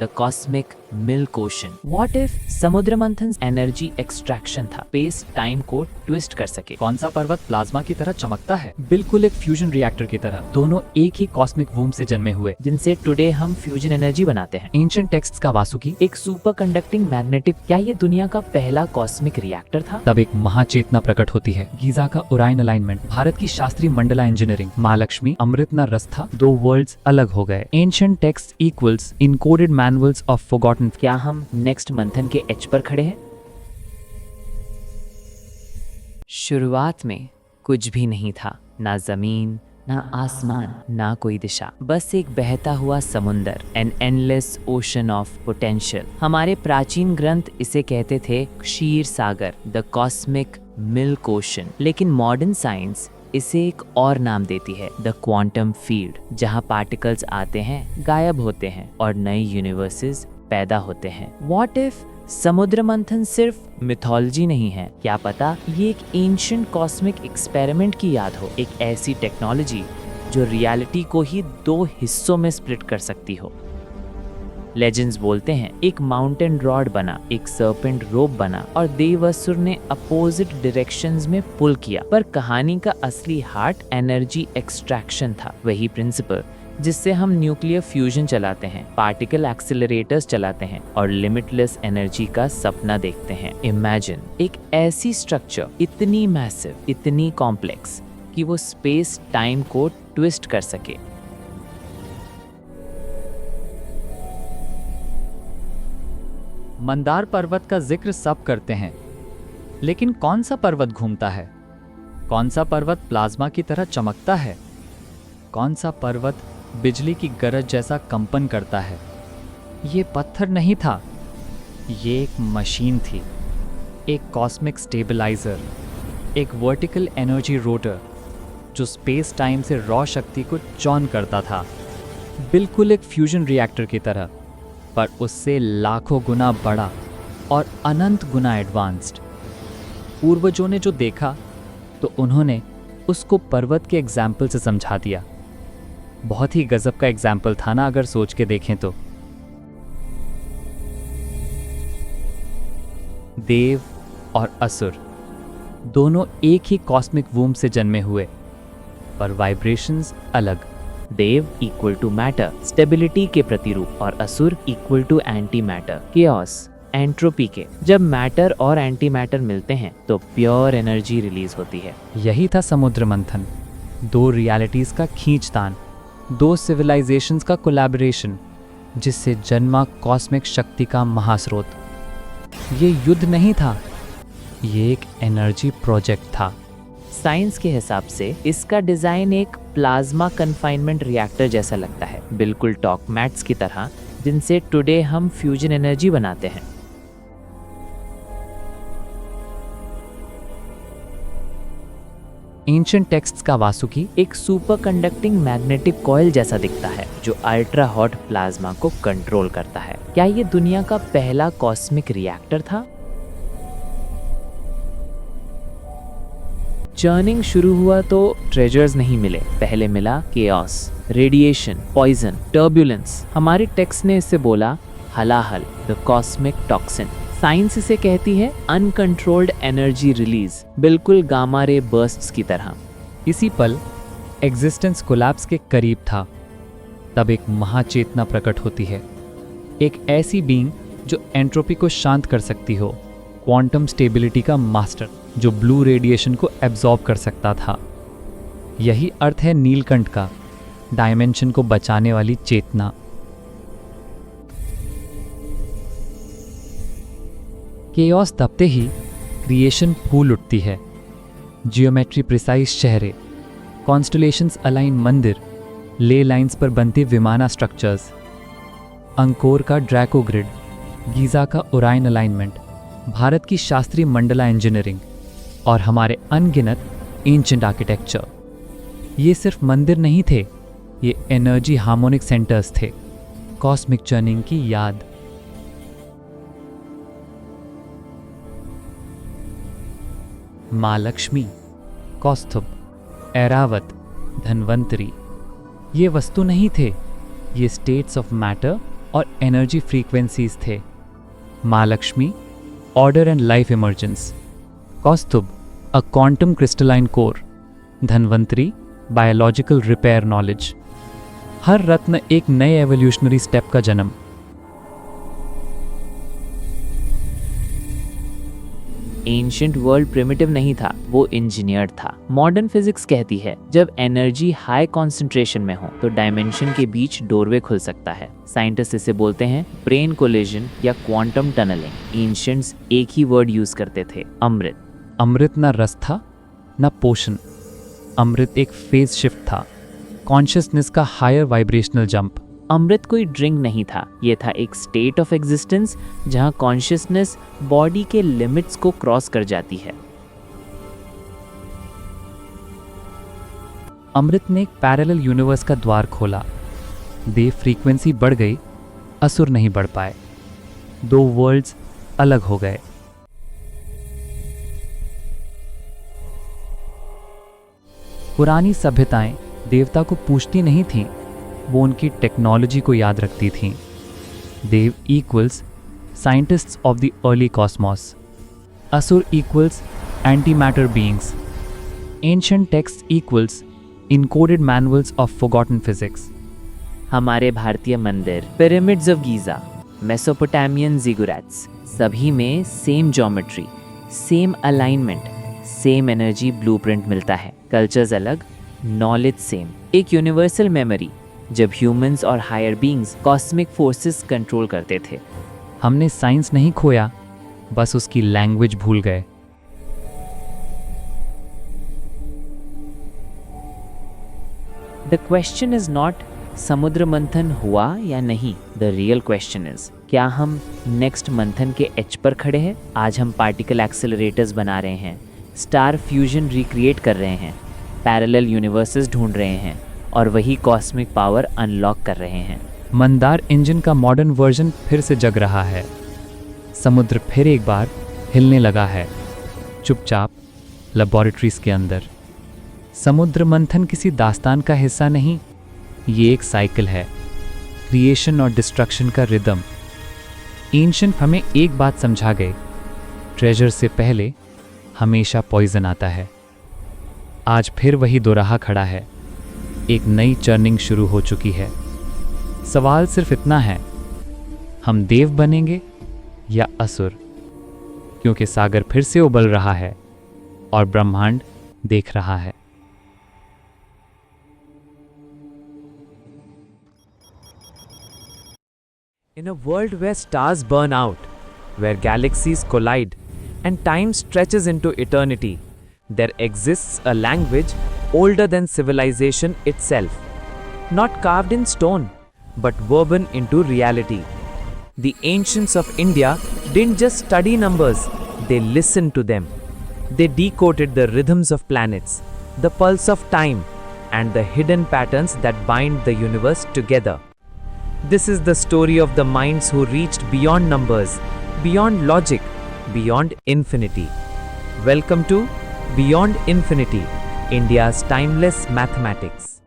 The cosmic milk ocean. What if समुद्र मंथन energy extraction था, स्पेस टाइम को ट्विस्ट कर सके? कौन सा पर्वत प्लाज्मा की तरह चमकता है? बिल्कुल एक फ्यूजन रिएक्टर की तरह। दोनों एक ही कॉस्मिक वूम से जन्मे हुए, जिनसे टुडे हम फ्यूजन एनर्जी बनाते हैं। एंशिएंट टेक्स्ट्स का वासुकी एक सुपर कंडक्टिंग मैग्नेटिक, क्या ये दुनिया का पहला कॉस्मिक रिएक्टर था? तब एक महाचेतना प्रकट होती है। गीजा का ओराइन अलाइनमेंट, भारत की शास्त्रीय मंडला इंजीनियरिंग, महालक्ष्मी, अमृत न रस था, दो वर्ल्ड्स अलग हो गए। Ancient text equals encoded manuals of forgotten. क्या हम नेक्स्ट मंथन के एज पर खड़े हैं? शुरुआत में कुछ भी नहीं था, ना जमीन, ना आसमान, ना कोई दिशा, बस एक बहता हुआ समुंदर, an endless ocean of potential. हमारे प्राचीन ग्रंथ इसे कहते थे क्षीर सागर, द कॉस्मिक मिल्क ओशन। लेकिन मॉडर्न साइंस इसे एक और नाम देती है, द क्वांटम फील्ड, जहां पार्टिकल्स आते हैं, गायब होते हैं और नए यूनिवर्सेस पैदा होते हैं। व्हाट इफ समुद्र मंथन सिर्फ मिथोलॉजी नहीं है? क्या पता ये एक एंशिएंट कॉस्मिक एक्सपेरिमेंट की याद हो, एक ऐसी टेक्नोलॉजी जो रियलिटी को ही दो हिस्सों में स्प्लिट कर सकती हो। लेजेंड्स बोलते हैं एक माउंटेन रॉड बना, एक सर्पेंट रोप बना और देवासुर ने अपोजिट डायरेक्शंस में पुल किया। पर कहानी का असली हार्ट एनर्जी एक्सट्रैक्शन था, वही प्रिंसिपल जिससे हम न्यूक्लियर फ्यूजन चलाते हैं, पार्टिकल एक्सीलरेटर्स चलाते हैं और लिमिटलेस एनर्जी का सपना देखते हैं। इमेजिन एक ऐसी स्ट्रक्चर, इतनी मैसिव, इतनी कॉम्प्लेक्स कि वो स्पेस टाइम को ट्विस्ट कर सके। मंदार पर्वत का जिक्र सब करते हैं, लेकिन कौन सा पर्वत घूमता है? कौन सा पर्वत प्लाज्मा की तरह चमकता है? कौन सा पर्वत बिजली की गरज जैसा कंपन करता है? ये पत्थर नहीं था, ये एक मशीन थी, एक कॉस्मिक स्टेबलाइजर, एक वर्टिकल एनर्जी रोटर जो स्पेस टाइम से रॉ शक्ति को चॉन करता था, बिल्कुल एक फ्यूजन रिएक्टर की तरह, पर उससे लाखों गुना बड़ा और अनंत गुना एडवांस्ड। पूर्वजों ने जो देखा तो उन्होंने उसको पर्वत के एग्जाम्पल से समझा दिया। बहुत ही गजब का एग्जाम्पल था ना, अगर सोच के देखें तो। देव और असुर दोनों एक ही कॉस्मिक वूम से जन्मे हुए, पर वाइब्रेशंस अलग। देव इक्वल टू मैटर, स्टेबिलिटी के प्रतिरूप, और असुर equal to anti matter, chaos, entropy के। जब मैटर और एंटी मैटर मिलते हैं तो प्योर एनर्जी रिलीज होती है। यही था समुद्र मंथन, दो रियलिटीज का खींचतान, दो सिविलाइजेशंस का कोलैबोरेशन, जिससे जन्मा कॉस्मिक शक्ति का महास्रोत। ये युद्ध नहीं था, ये एक एनर्जी प्रोजेक्ट था। साइंस के हिसाब से इसका डिजाइन एक प्लाज्मा कन्फाइनमेंट रिएक्टर जैसा लगता है, बिल्कुल टॉक मैट्स की तरह, जिनसे टुडे हम फ्यूजन एनर्जी बनाते हैं। एंशिएंट टेक्स्ट्स का वासुकी एक सुपर कंडक्टिंग मैग्नेटिक कॉइल जैसा दिखता है जो अल्ट्रा हॉट प्लाज्मा को कंट्रोल करता है। क्या ये दुनिया का पहला कॉस्मिक रिएक्टर था? चर्निंग शुरू हुआ तो ट्रेजर्स नहीं मिले, पहले मिला केओस, रेडिएशन, पॉइजन, टर्बुलेंस। हमारे टेक्स्ट ने इससे बोला हलाहल, द कॉस्मिक टॉक्सिन। साइंस इसे कहती है अनकंट्रोल्ड एनर्जी रिलीज, बिल्कुल गामा रे बर्स्ट्स की तरह। इसी पल एग्जिस्टेंस कोलैप्स के करीब था, तब एक महाचेतना प्रकट होती है, एक ऐसी बीइंग जो एंट्रोपी को शांत कर सकती हो, क्वांटम स्टेबिलिटी का मास्टर, जो ब्लू रेडिएशन को एब्जॉर्ब कर सकता था। यही अर्थ है नीलकंठ का, डायमेंशन को बचाने वाली चेतना। केओस दबते ही क्रिएशन फूल उठती है। जियोमेट्री प्रिसाइज शहरें, कॉन्स्टलेशंस अलाइन मंदिर, ले लाइंस पर बनती विमाना स्ट्रक्चर्स, अंकोर का ड्रैको ग्रिड, गीजा का ओराइन अलाइनमेंट, भारत की शास्त्रीय मंडला इंजीनियरिंग और हमारे अनगिनत एंशिएंट आर्किटेक्चर। ये सिर्फ मंदिर नहीं थे, ये एनर्जी हार्मोनिक सेंटर्स थे, कॉस्मिक चर्निंग की याद। माँ लक्ष्मी, कौस्तुभ, ऐरावत, धन्वंतरी, ये वस्तु नहीं थे, ये स्टेट्स ऑफ मैटर और एनर्जी फ्रीक्वेंसीज थे। Mahalakshmi, order and life emergence. Kaustubh, a quantum crystalline core. Dhanvantari, biological repair knowledge. हर रत्न एक नए एवोल्यूशनरी स्टेप का जन्म। एंशिएंट वर्ल्ड प्रिमिटिव नहीं था, वो इंजीनियर्ड था। मॉडर्न फिजिक्स कहती है जब एनर्जी हाई कॉन्सेंट्रेशन में हो तो डायमेंशन के बीच डोरवे खुल सकता है। साइंटिस्ट इसे बोलते हैं ब्रेन कोलिजन या क्वांटम टनलिंग। एंशिएंट्स एक ही वर्ड यूज करते थे, अमृत। अमृत ना रस था ना पोषण। अमृत एक फेज शिफ्ट था, कॉन्शियसनेस का हायर वाइब्रेशनल जंप। अमृत कोई ड्रिंक नहीं था, ये था एक स्टेट ऑफ एग्जिस्टेंस जहां कॉन्शियसनेस बॉडी के लिमिट्स को क्रॉस कर जाती है। अमृत ने एक पैरेलल यूनिवर्स का द्वार खोला। देव फ्रीक्वेंसी बढ़ गई, असुर नहीं बढ़ पाए। दो वर्ल्ड्स अलग हो गए। पुरानी सभ्यताएं देवता को पूछती नहीं थीं, वो उनकी टेक्नोलॉजी को याद रखती थीं। देव equals scientists of the early cosmos. असुर equals anti matter beings. Ancient text equals encoded manuals of forgotten physics. हमारे भारतीय मंदिर, pyramids of Giza, Mesopotamian ziggurats, सभी में same geometry, same alignment, same energy blueprint मिलता है। कल्चर्स अलग, knowledge same. एक यूनिवर्सल मेमोरी जब ह्यूमंस और higher beings cosmic forces control करते थे। हमने साइंस नहीं खोया, बस उसकी लैंग्वेज भूल गए। द क्वेश्चन इज नॉट समुद्र मंथन हुआ या नहीं। द रियल क्वेश्चन इज क्या हम नेक्स्ट मंथन के एज पर खड़े हैं। आज हम पार्टिकल एक्सेलरेटर्स बना रहे हैं, स्टार फ्यूजन रिक्रिएट कर रहे हैं, पैरेलल यूनिवर्सेस ढूंढ रहे हैं और वही कॉस्मिक पावर अनलॉक कर रहे हैं। मंदार इंजन का मॉडर्न वर्जन फिर से जग रहा है। समुद्र फिर एक बार हिलने लगा है, चुपचाप लेबोरेटरीज के अंदर। समुद्र मंथन किसी दास्तान का हिस्सा नहीं, ये एक साइकिल है, क्रिएशन और डिस्ट्रक्शन का रिदम। एंशिएंट हमें एक बात समझा गए, ट्रेजर से पहले हमेशा पॉइजन आता है। आज फिर वही दोराहा खड़ा है, एक नई चर्निंग शुरू हो चुकी है। सवाल सिर्फ इतना है, हम देव बनेंगे या असुर? क्योंकि सागर फिर से उबल रहा है और ब्रह्मांड देख रहा है। In a world where stars burn out, where galaxies collide, and time stretches into eternity, there exists a language older than civilization itself, not carved in stone, but woven into reality. The ancients of India didn't just study numbers, they listened to them. They decoded the rhythms of planets, the pulse of time, and the hidden patterns that bind the universe together. This is the story of the minds who reached beyond numbers, beyond logic, beyond infinity. Welcome to Beyond Infinity, India's timeless mathematics.